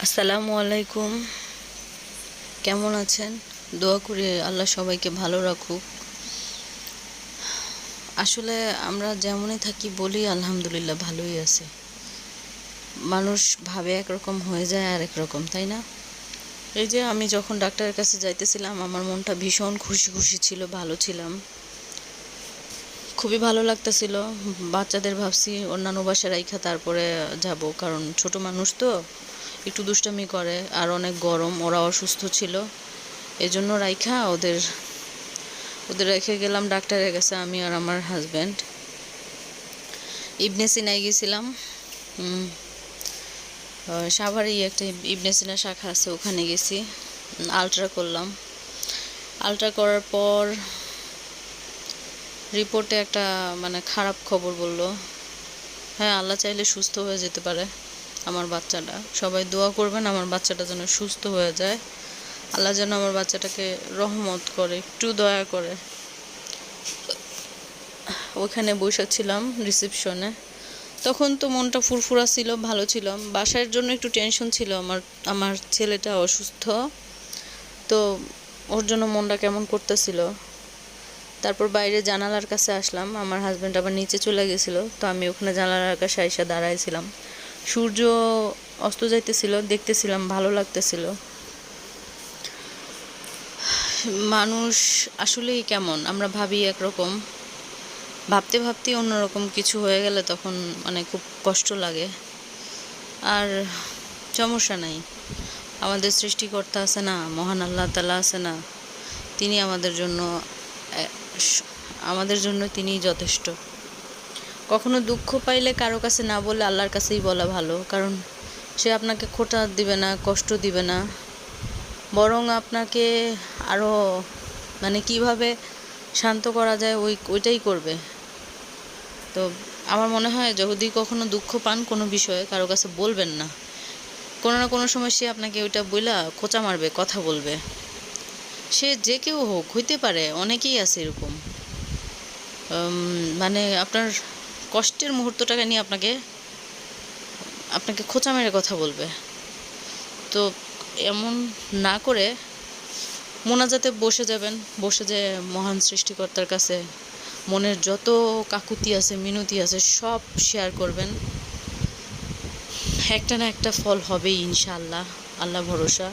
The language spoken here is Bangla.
আসসালামু আলাইকুম। কেমন আছেন? দোয়া করি আল্লাহ সবাইকে ভালো রাখুক। আসলে আমরা যেমনই থাকি বলি আলহামদুলিল্লাহ ভালোই আছে। মানুষ ভাবে একরকম হয়ে যায় আর একরকম, তাই না? এই যে আমি যখন ডাক্তারের কাছে যাইতেছিলাম আমার মনটা ভীষণ খুশি খুশি ছিল, ভালো ছিলাম, খুবই ভালো লাগতেছিল। বাচ্চাদের ভাবছি অন্যান্য বাসায় রাইখা তারপরে যাব, কারণ ছোট মানুষ তো একটু দুষ্টামি করে, আর অনেক গরম, ওরা অসুস্থ ছিল, এজন্য রাইখা ওদের ওদের রেখে গেলাম ডাক্তারের কাছে, আমি আর আমার হাজব্যান্ড। ইবনে সিনায় গেছিলাম। সাভারে একটা ইবনে সিনা শাখা আছে, ওখানে গেছি। আলট্রা করলাম। আলট্রা করার পর রিপোর্টে একটা খারাপ খবর বলল। হ্যাঁ, আল্লাহ চাইলে সুস্থ হয়ে যেতে পারে আমার বাচ্চাটা। সবাই দোয়া করবেন আমার বাচ্চাটা যেন সুস্থ হয়ে যায়। আল্লাহ যেন আমার বাচ্চাটাকে রহমত করে, একটু দয়া করে। ওখানে বসেছিলাম রিসেপশনে। তখন তো মনটা ফুরফুরা ছিল, ভালো ছিল। বাসার জন্য একটু টেনশন ছিল, আমার আমার ছেলেটা অসুস্থ, তো ওর জন্য মনটা কেমন করতেছিল। তারপর বাইরে জানালার কাছে আসলাম, আমার হাজব্যান্ড আবার নিচে চলে গেছিলো, তো আমি ওখানে জানালার কাছে আইসা দাঁড়াইছিলাম। সূর্য অস্ত যাইতেছিল, দেখতেছিলাম, ভালো লাগতেছিল। মানুষ আসলেই কেমন, আমরা ভাবি একরকম, ভাবতে ভাবতে অন্যরকম কিছু হয়ে গেলে তখন খুব কষ্ট লাগে। আর সমস্যা নাই, আমাদের সৃষ্টিকর্তা আছে না, মহান আল্লাহ তাআলা আছে না, তিনি আমাদের জন্য তিনিই যথেষ্ট। কখনো দুঃখ পাইলে কারো কাছে না বলে আল্লাহর কাছেই বলা ভালো, কারণ সে আপনাকে খোঁটা দিবে না, কষ্ট দিবে না, বরং আপনাকে আরও কিভাবে শান্ত করা যায় ওইটাই করবে। তো আমার মনে হয় যদি কখনো দুঃখ পান কোনো বিষয়ে, কারো কাছে বলবেন না। কোনো না কোনো সময় সে আপনাকে ওইটা বইলা খোঁচা মারবে, কথা বলবে। সে যে কেউ হোক, হইতে পারে, অনেকেই আছে এরকম। আপনার কষ্টের মুহূর্তটাকে নিয়ে আপনাকে আপনাকে খোঁচা মেরে কথা বলবে। তো এমন না করে মোনাজাতে বসে যাবেন, বসে যে মহান সৃষ্টিকর্তার কাছে মনের যত কাকুতি আছে, মিনতি আছে, সব শেয়ার করবেন। একটা না একটা ফল হবেই ইনশাআল্লাহ, আল্লাহ ভরসা।